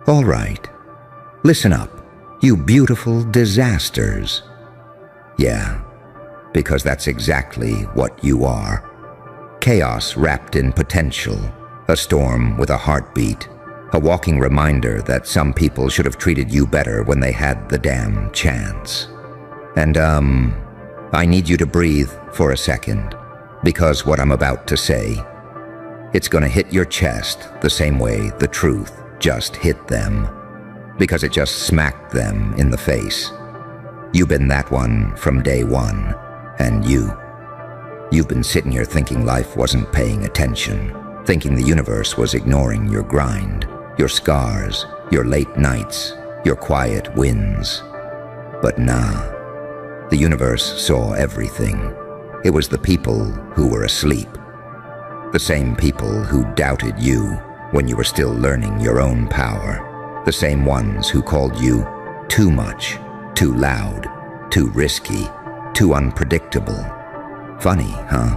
All right, listen up, you beautiful disasters. Yeah, because that's exactly what you are. Chaos wrapped in potential, a storm with a heartbeat, a walking reminder that some people should have treated you better when they had the damn chance. And I need you to breathe for a second, because what I'm about to say, it's gonna hit your chest the same way the truth just hit them, because it just smacked them in the face. You've been that one from day one, and you've been sitting here thinking life wasn't paying attention, thinking the universe was ignoring your grind, your scars, your late nights, your quiet wins. But nah, the universe saw everything. It was the people who were asleep. The same people who doubted you when you were still learning your own power. The same ones who called you too much, too loud, too risky, too unpredictable. Funny, huh?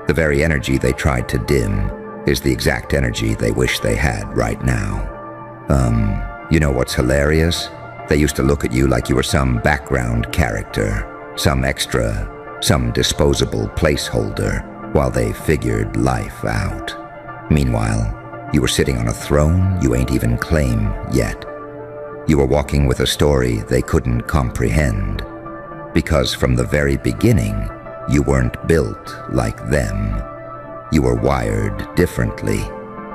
The very energy they tried to dim is the exact energy they wish they had right now. You know what's hilarious? They used to look at you like you were some background character, some extra, some disposable placeholder, while they figured life out. Meanwhile, you were sitting on a throne you ain't even claim yet. You were walking with a story they couldn't comprehend, because from the very beginning, you weren't built like them. You were wired differently,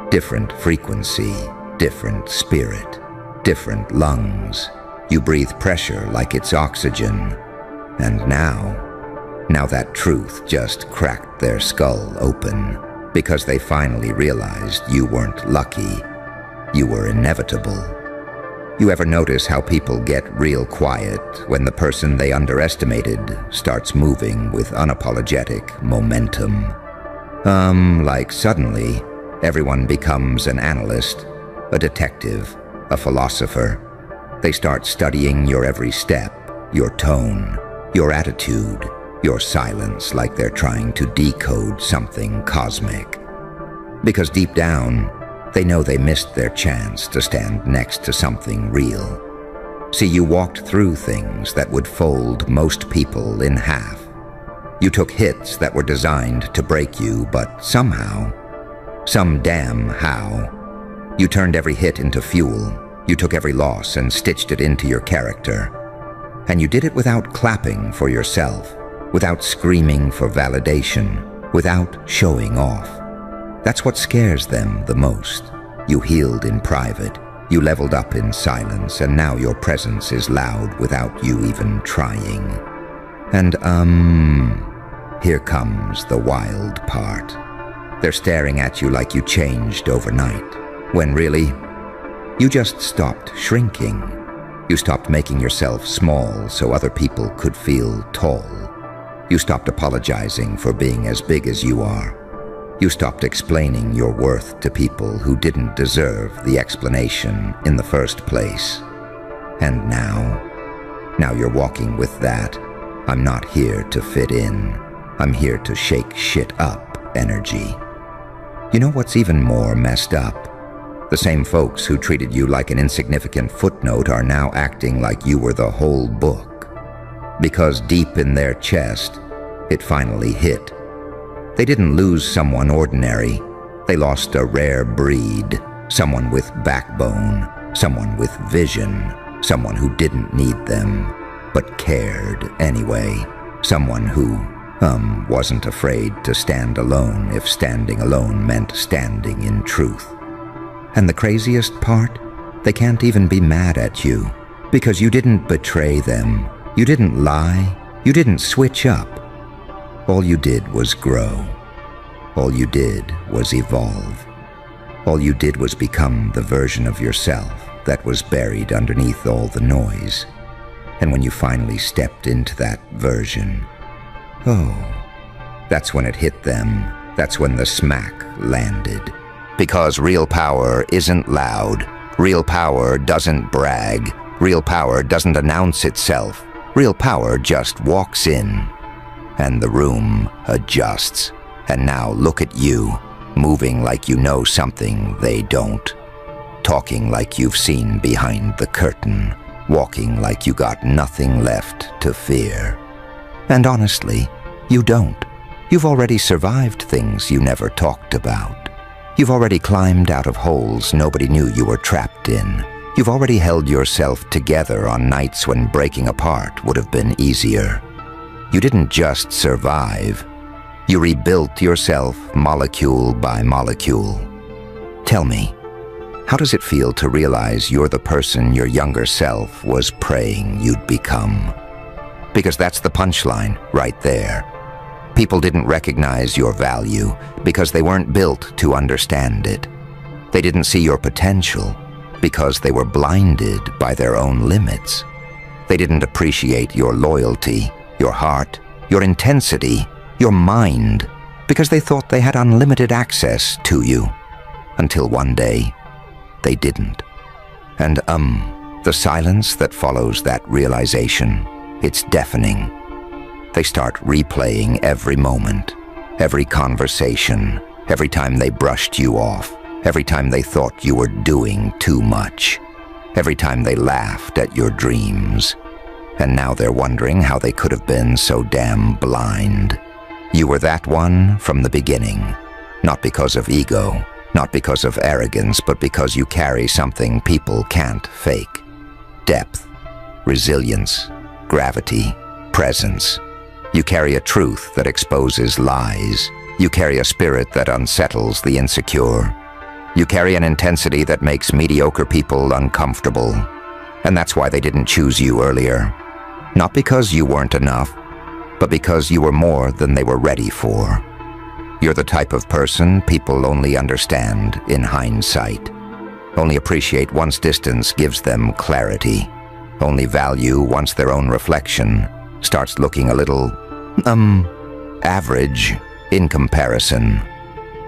different frequency, different spirit, different lungs. You breathe pressure like it's oxygen. And now that truth just cracked their skull open, because they finally realized you weren't lucky, you were inevitable. You ever notice how people get real quiet when the person they underestimated starts moving with unapologetic momentum? Like suddenly, everyone becomes an analyst, a detective, a philosopher. They start studying your every step, your tone, your attitude, your silence, like they're trying to decode something cosmic. Because deep down, they know they missed their chance to stand next to something real. See, you walked through things that would fold most people in half. You took hits that were designed to break you, but somehow, some damn how, you turned every hit into fuel. You took every loss and stitched it into your character. And you did it without clapping for yourself, without screaming for validation, without showing off. That's what scares them the most. You healed in private, you leveled up in silence, and now your presence is loud without you even trying. And here comes the wild part. They're staring at you like you changed overnight, when really, you just stopped shrinking. You stopped making yourself small so other people could feel tall. You stopped apologizing for being as big as you are. You stopped explaining your worth to people who didn't deserve the explanation in the first place. And now you're walking with that "I'm not here to fit in, I'm here to shake shit up" energy. You know what's even more messed up? The same folks who treated you like an insignificant footnote are now acting like you were the whole book. Because deep in their chest, it finally hit. They didn't lose someone ordinary. They lost a rare breed, someone with backbone, someone with vision, someone who didn't need them, but cared anyway, someone who, wasn't afraid to stand alone if standing alone meant standing in truth. And the craziest part? They can't even be mad at you, because you didn't betray them, you didn't lie, you didn't switch up. All you did was grow. All you did was evolve. All you did was become the version of yourself that was buried underneath all the noise. And when you finally stepped into that version, that's when it hit them. That's when the smack landed. Because real power isn't loud. Real power doesn't brag. Real power doesn't announce itself. Real power just walks in. And the room adjusts. And now look at you, moving like you know something they don't. talking like you've seen behind the curtain, walking like you got nothing left to fear. And honestly, you don't. You've already survived things you never talked about. You've already climbed out of holes nobody knew you were trapped in. You've already held yourself together on nights when breaking apart would have been easier. You didn't just survive. You rebuilt yourself molecule by molecule. Tell me, how does it feel to realize you're the person your younger self was praying you'd become? Because that's the punchline right there. People didn't recognize your value because they weren't built to understand it. They didn't see your potential because they were blinded by their own limits. They didn't appreciate your loyalty, your heart, your intensity, your mind, because they thought they had unlimited access to you. Until one day, they didn't. And the silence that follows that realization, it's deafening. They start replaying every moment, every conversation, every time they brushed you off, every time they thought you were doing too much, every time they laughed at your dreams. And now they're wondering how they could have been so damn blind. You were that one from the beginning, not because of ego, not because of arrogance, but because you carry something people can't fake. Depth, resilience, gravity, presence. You carry a truth that exposes lies. You carry a spirit that unsettles the insecure. You carry an intensity that makes mediocre people uncomfortable. And that's why they didn't choose you earlier. Not because you weren't enough, but because you were more than they were ready for. You're the type of person people only understand in hindsight. Only appreciate once distance gives them clarity. Only value once their own reflection starts looking a little, average in comparison.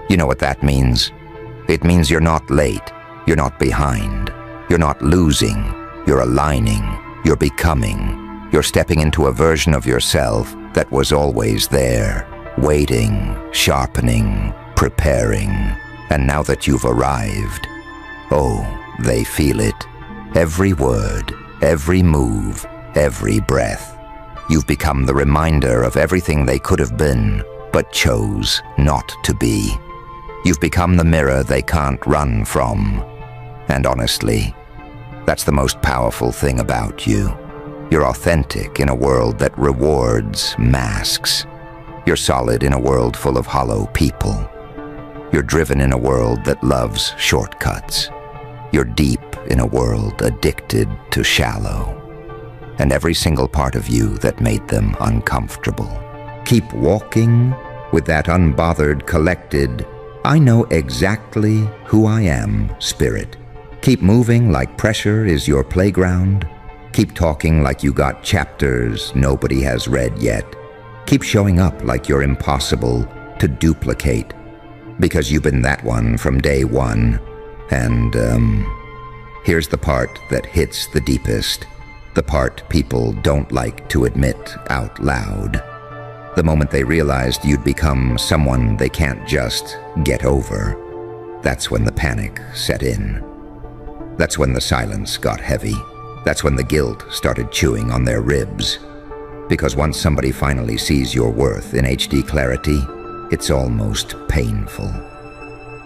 You know what that means? It means you're not late, you're not behind, you're not losing, you're aligning, you're becoming, you're stepping into a version of yourself that was always there, waiting, sharpening, preparing. And now that you've arrived, oh, they feel it. Every word, every move, every breath. You've become the reminder of everything they could have been, but chose not to be. You've become the mirror they can't run from. And honestly, that's the most powerful thing about you. You're authentic in a world that rewards masks. You're solid in a world full of hollow people. You're driven in a world that loves shortcuts. You're deep in a world addicted to shallow. And every single part of you that made them uncomfortable. Keep walking with that unbothered, collected, I know exactly who I am spirit. Keep moving like pressure is your playground. Keep talking like you got chapters nobody has read yet. Keep showing up like you're impossible to duplicate, because you've been that one from day one. And, here's the part that hits the deepest. The part people don't like to admit out loud. The moment they realized you'd become someone they can't just get over, that's when the panic set in. That's when the silence got heavy. That's when the guilt started chewing on their ribs. Because once somebody finally sees your worth in HD clarity, it's almost painful.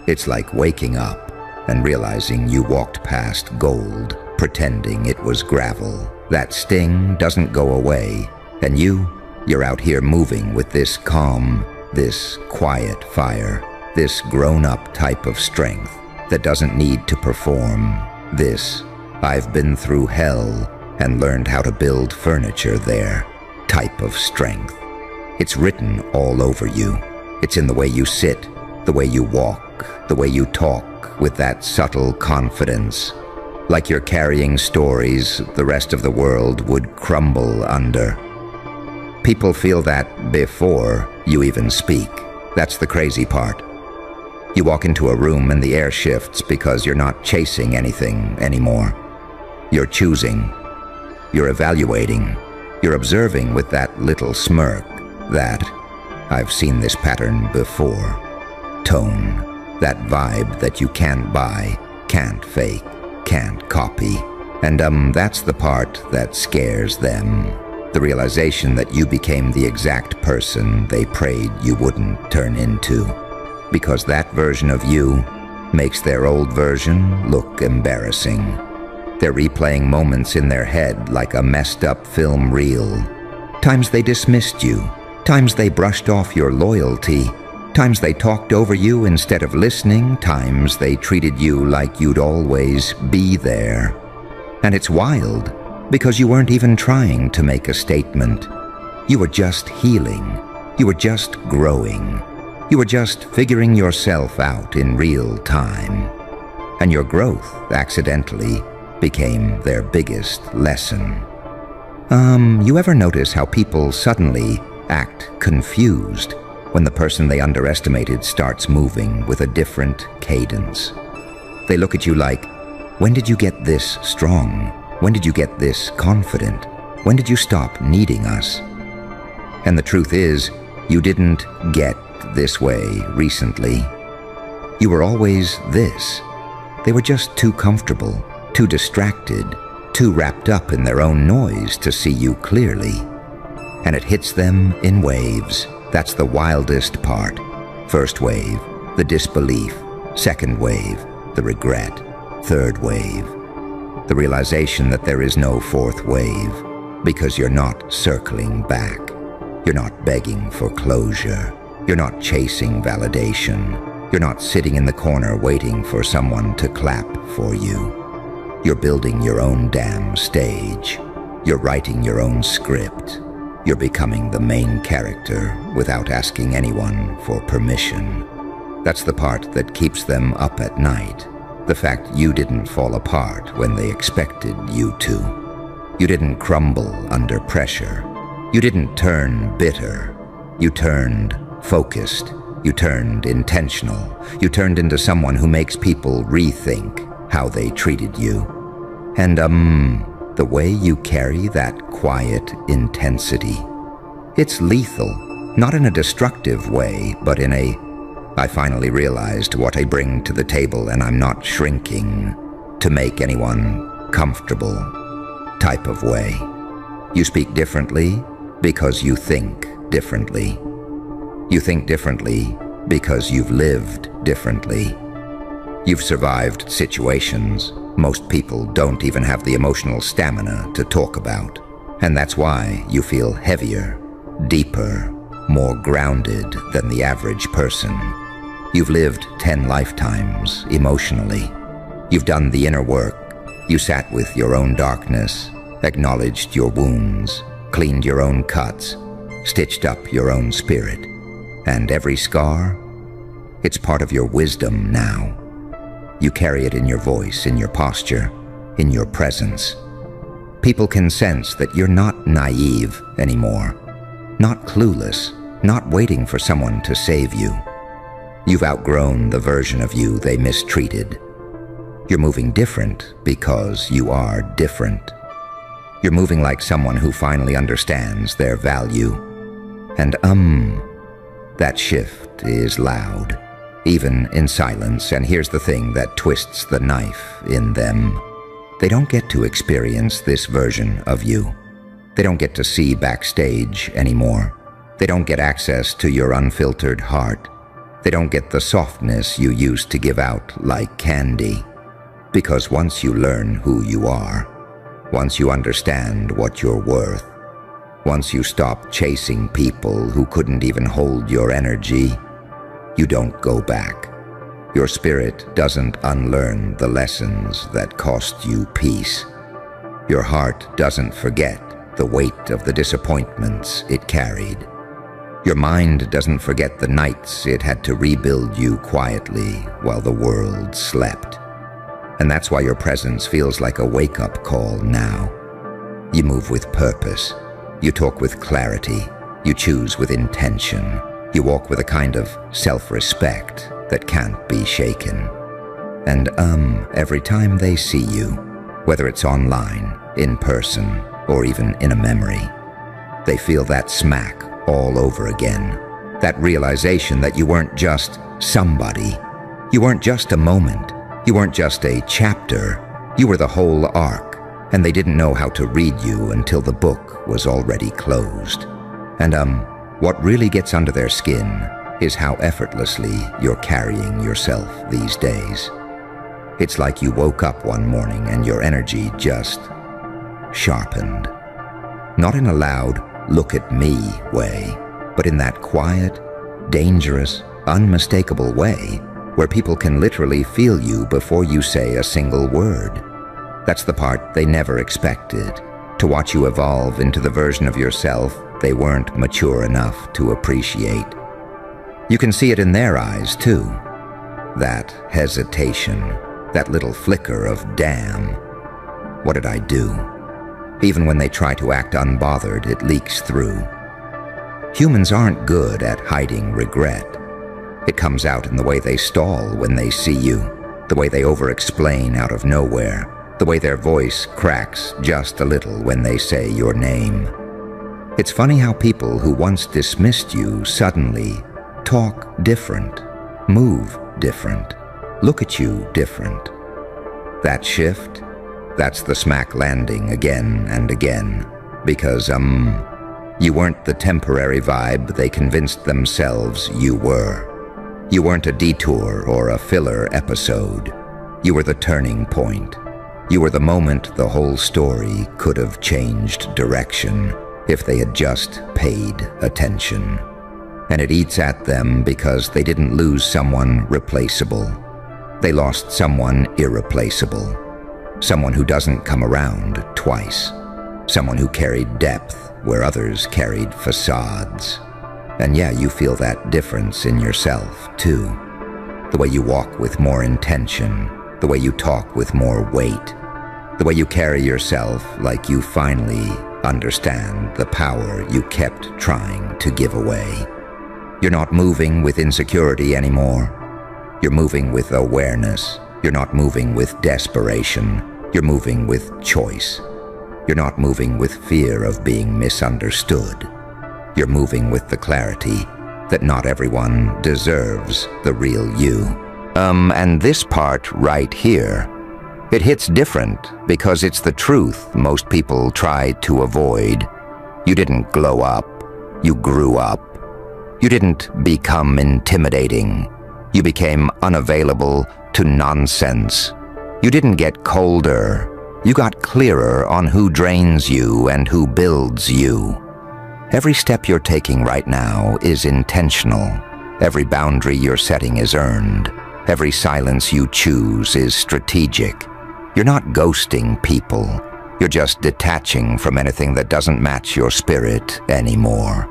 It's like waking up and realizing you walked past gold, pretending it was gravel. That sting doesn't go away, and you're out here moving with this calm, this quiet fire, this grown-up type of strength that doesn't need to perform. This, I've been through hell and learned how to build furniture there, type of strength. It's written all over you. It's in the way you sit, the way you walk, the way you talk with that subtle confidence. Like you're carrying stories the rest of the world would crumble under. People feel that before you even speak. That's the crazy part. You walk into a room and the air shifts because you're not chasing anything anymore. You're choosing. You're evaluating. You're observing with that little smirk, that I've seen this pattern before. Tone, that vibe that you can't buy, can't fake, can't copy. And that's the part that scares them. The realization that you became the exact person they prayed you wouldn't turn into. Because that version of you makes their old version look embarrassing. They're replaying moments in their head like a messed up film reel. Times they dismissed you, times they brushed off your loyalty, times they talked over you instead of listening, times they treated you like you'd always be there. And it's wild, because you weren't even trying to make a statement. You were just healing. You were just growing. You were just figuring yourself out in real time. And your growth, accidentally, became their biggest lesson. You ever notice how people suddenly act confused when the person they underestimated starts moving with a different cadence? They look at you like, when did you get this strong? When did you get this confident? When did you stop needing us? And the truth is, you didn't get this way recently. You were always this. They were just too comfortable, too distracted, too wrapped up in their own noise to see you clearly. And it hits them in waves. That's the wildest part. First wave, the disbelief. Second wave, the regret. Third wave, the realization that there is no fourth wave, because you're not circling back. You're not begging for closure. You're not chasing validation. You're not sitting in the corner waiting for someone to clap for you. You're building your own damn stage. You're writing your own script. You're becoming the main character without asking anyone for permission. That's the part that keeps them up at night. The fact you didn't fall apart when they expected you to. You didn't crumble under pressure. You didn't turn bitter. You turned focused. You turned intentional. You turned into someone who makes people rethink how they treated you. And the way you carry that quiet intensity, it's lethal, not in a destructive way, but in a, I finally realized what I bring to the table and I'm not shrinking to make anyone comfortable type of way. You speak differently because you think differently. You think differently because you've lived differently. You've survived situations most people don't even have the emotional stamina to talk about. And that's why you feel heavier, deeper, more grounded than the average person. You've lived 10 lifetimes emotionally. You've done the inner work. You sat with your own darkness, acknowledged your wounds, cleaned your own cuts, stitched up your own spirit. And every scar, it's part of your wisdom now. You carry it in your voice, in your posture, in your presence. People can sense that you're not naive anymore, not clueless, not waiting for someone to save you. You've outgrown the version of you they mistreated. You're moving different because you are different. You're moving like someone who finally understands their value. And that shift is loud, even in silence, and here's the thing that twists the knife in them. They don't get to experience this version of you. They don't get to see backstage anymore. They don't get access to your unfiltered heart. They don't get the softness you used to give out like candy. Because once you learn who you are, once you understand what you're worth, once you stop chasing people who couldn't even hold your energy, you don't go back. Your spirit doesn't unlearn the lessons that cost you peace. Your heart doesn't forget the weight of the disappointments it carried. Your mind doesn't forget the nights it had to rebuild you quietly while the world slept. And that's why your presence feels like a wake-up call now. You move with purpose. You talk with clarity. You choose with intention. You walk with a kind of self-respect that can't be shaken. And every time they see you, whether it's online, in person, or even in a memory, they feel that smack all over again. That realization that you weren't just somebody. You weren't just a moment. You weren't just a chapter, you were the whole arc, and they didn't know how to read you until the book was already closed. And what really gets under their skin is how effortlessly you're carrying yourself these days. It's like you woke up one morning and your energy just sharpened. Not in a loud, look at me way, but in that quiet, dangerous, unmistakable way where people can literally feel you before you say a single word. That's the part they never expected, to watch you evolve into the version of yourself they weren't mature enough to appreciate. You can see it in their eyes, too. That hesitation, that little flicker of, damn, what did I do? Even when they try to act unbothered, it leaks through. Humans aren't good at hiding regret. It comes out in the way they stall when they see you, the way they over-explain out of nowhere, the way their voice cracks just a little when they say your name. It's funny how people who once dismissed you suddenly talk different, move different, look at you different. That shift, that's the smack landing again and again, because, you weren't the temporary vibe they convinced themselves you were. You weren't a detour or a filler episode. You were the turning point. You were the moment the whole story could have changed direction if they had just paid attention. And it eats at them because they didn't lose someone replaceable. They lost someone irreplaceable. Someone who doesn't come around twice. Someone who carried depth where others carried facades. And yeah, you feel that difference in yourself, too. The way you walk with more intention, the way you talk with more weight, the way you carry yourself like you finally understand the power you kept trying to give away. You're not moving with insecurity anymore. You're moving with awareness. You're not moving with desperation. You're moving with choice. You're not moving with fear of being misunderstood. You're moving with the clarity that not everyone deserves the real you. And this part right here, it hits different because it's the truth most people try to avoid. You didn't glow up. You grew up. You didn't become intimidating. You became unavailable to nonsense. You didn't get colder. You got clearer on who drains you and who builds you. Every step you're taking right now is intentional. Every boundary you're setting is earned. Every silence you choose is strategic. You're not ghosting people. You're just detaching from anything that doesn't match your spirit anymore.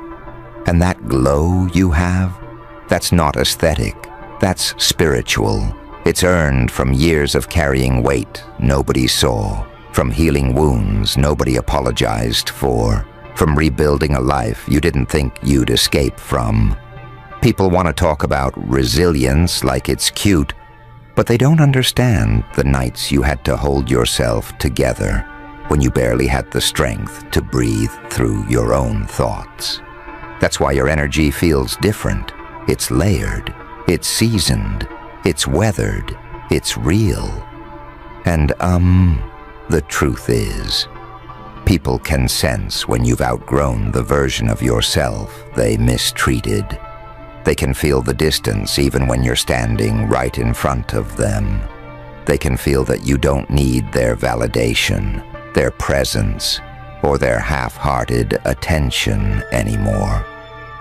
And that glow you have, that's not aesthetic. That's spiritual. It's earned from years of carrying weight nobody saw, from healing wounds nobody apologized for, from rebuilding a life you didn't think you'd escape from. People want to talk about resilience like it's cute, but they don't understand the nights you had to hold yourself together when you barely had the strength to breathe through your own thoughts. That's why your energy feels different. It's layered, it's seasoned, it's weathered, it's real. And the truth is, people can sense when you've outgrown the version of yourself they mistreated. They can feel the distance even when you're standing right in front of them. They can feel that you don't need their validation, their presence, or their half-hearted attention anymore.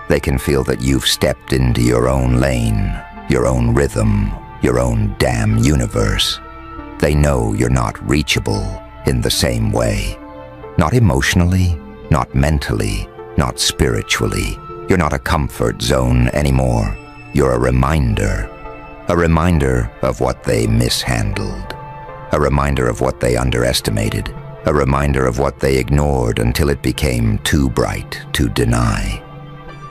They can feel that you've stepped into your own lane, your own rhythm, your own damn universe. They know you're not reachable in the same way. Not emotionally, not mentally, not spiritually. You're not a comfort zone anymore. You're a reminder of what they mishandled, a reminder of what they underestimated, a reminder of what they ignored until it became too bright to deny.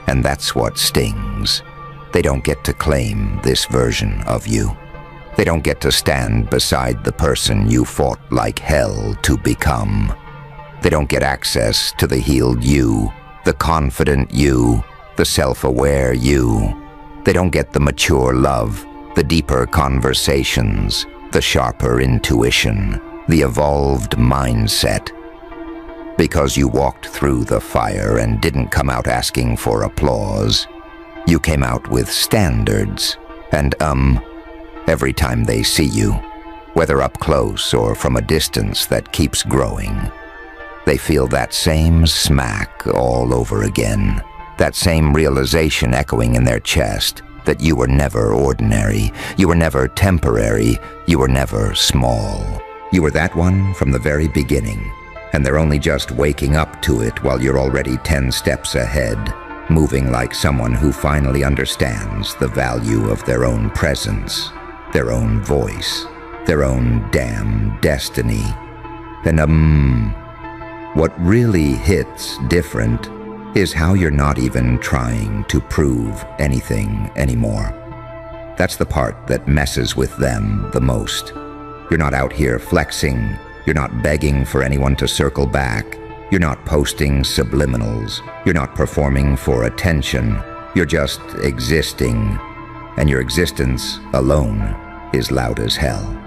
And that's what stings. They don't get to claim this version of you. They don't get to stand beside the person you fought like hell to become. They don't get access to the healed you, the confident you, the self-aware you. They don't get the mature love, the deeper conversations, the sharper intuition, the evolved mindset. Because you walked through the fire and didn't come out asking for applause. You came out with standards, and every time they see you, whether up close or from a distance that keeps growing, they feel that same smack all over again, that same realization echoing in their chest that you were never ordinary, you were never temporary, you were never small. You were that one from the very beginning, and they're only just waking up to it while you're already 10 steps ahead, moving like someone who finally understands the value of their own presence, their own voice, their own damn destiny. And what really hits different is how you're not even trying to prove anything anymore. That's the part that messes with them the most. You're not out here flexing, you're not begging for anyone to circle back, you're not posting subliminals, you're not performing for attention, you're just existing, and your existence alone is loud as hell.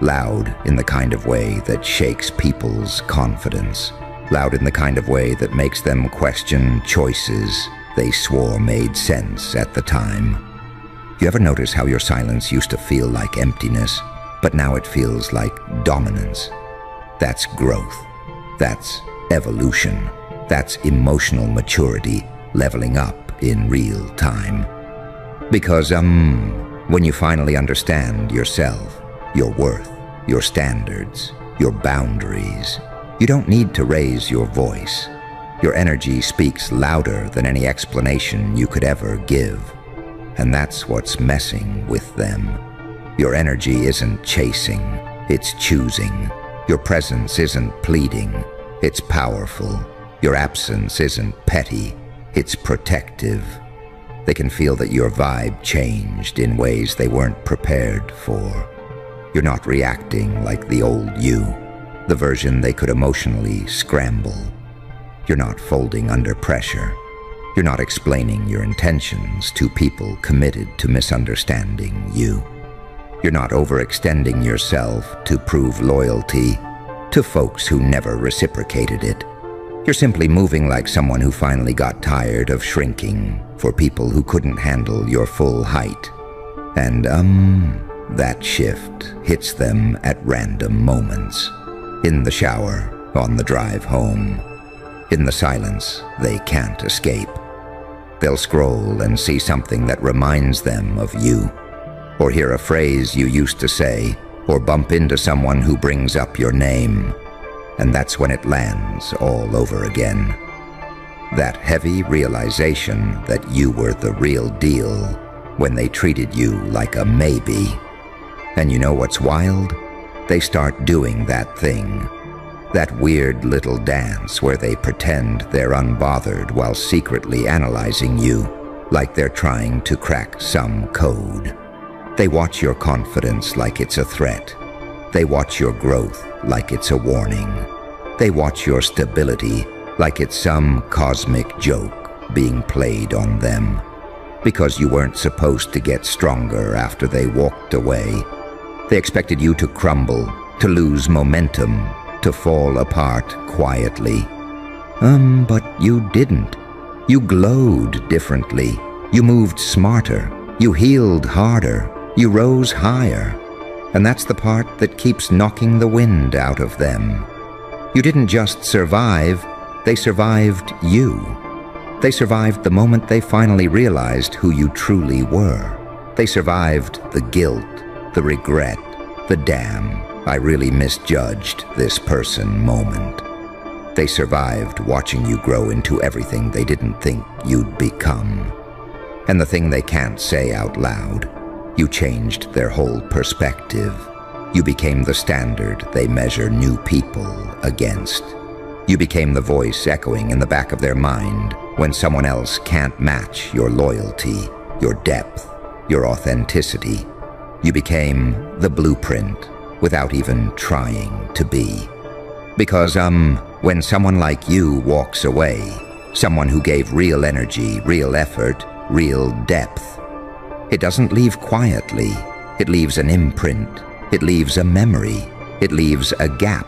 Loud in the kind of way that shakes people's confidence. Loud in the kind of way that makes them question choices they swore made sense at the time. You ever notice how your silence used to feel like emptiness, but now it feels like dominance? That's growth. That's evolution. That's emotional maturity leveling up in real time. Because, when you finally understand yourself, your worth, your standards, your boundaries, you don't need to raise your voice. Your energy speaks louder than any explanation you could ever give. And that's what's messing with them. Your energy isn't chasing, it's choosing. Your presence isn't pleading, it's powerful. Your absence isn't petty, it's protective. They can feel that your vibe changed in ways they weren't prepared for. You're not reacting like the old you, the version they could emotionally scramble. You're not folding under pressure. You're not explaining your intentions to people committed to misunderstanding you. You're not overextending yourself to prove loyalty to folks who never reciprocated it. You're simply moving like someone who finally got tired of shrinking for people who couldn't handle your full height. And that shift hits them at random moments. In the shower, on the drive home. In the silence they can't escape. They'll scroll and see something that reminds them of you, or hear a phrase you used to say, or bump into someone who brings up your name. And that's when it lands all over again. That heavy realization that you were the real deal when they treated you like a maybe. And you know what's wild? They start doing that thing. That weird little dance where they pretend they're unbothered while secretly analyzing you, like they're trying to crack some code. They watch your confidence like it's a threat. They watch your growth like it's a warning. They watch your stability like it's some cosmic joke being played on them. Because you weren't supposed to get stronger after they walked away. They expected you to crumble, to lose momentum, to fall apart quietly. But you didn't. You glowed differently. You moved smarter. You healed harder. You rose higher. And that's the part that keeps knocking the wind out of them. You didn't just survive, they survived you. They survived the moment they finally realized who you truly were. They survived the guilt, the regret, the damn, I really misjudged this person moment. They survived watching you grow into everything they didn't think you'd become. And the thing they can't say out loud, you changed their whole perspective. You became the standard they measure new people against. You became the voice echoing in the back of their mind when someone else can't match your loyalty, your depth, your authenticity. You became the blueprint without even trying to be. Because, when someone like you walks away, someone who gave real energy, real effort, real depth, it doesn't leave quietly. It leaves an imprint, It leaves a memory. It leaves a gap.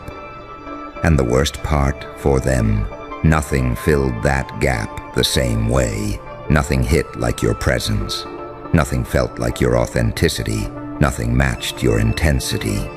And the worst part for them, nothing filled that gap the same way. Nothing hit like your presence. Nothing felt like your authenticity. Nothing matched your intensity.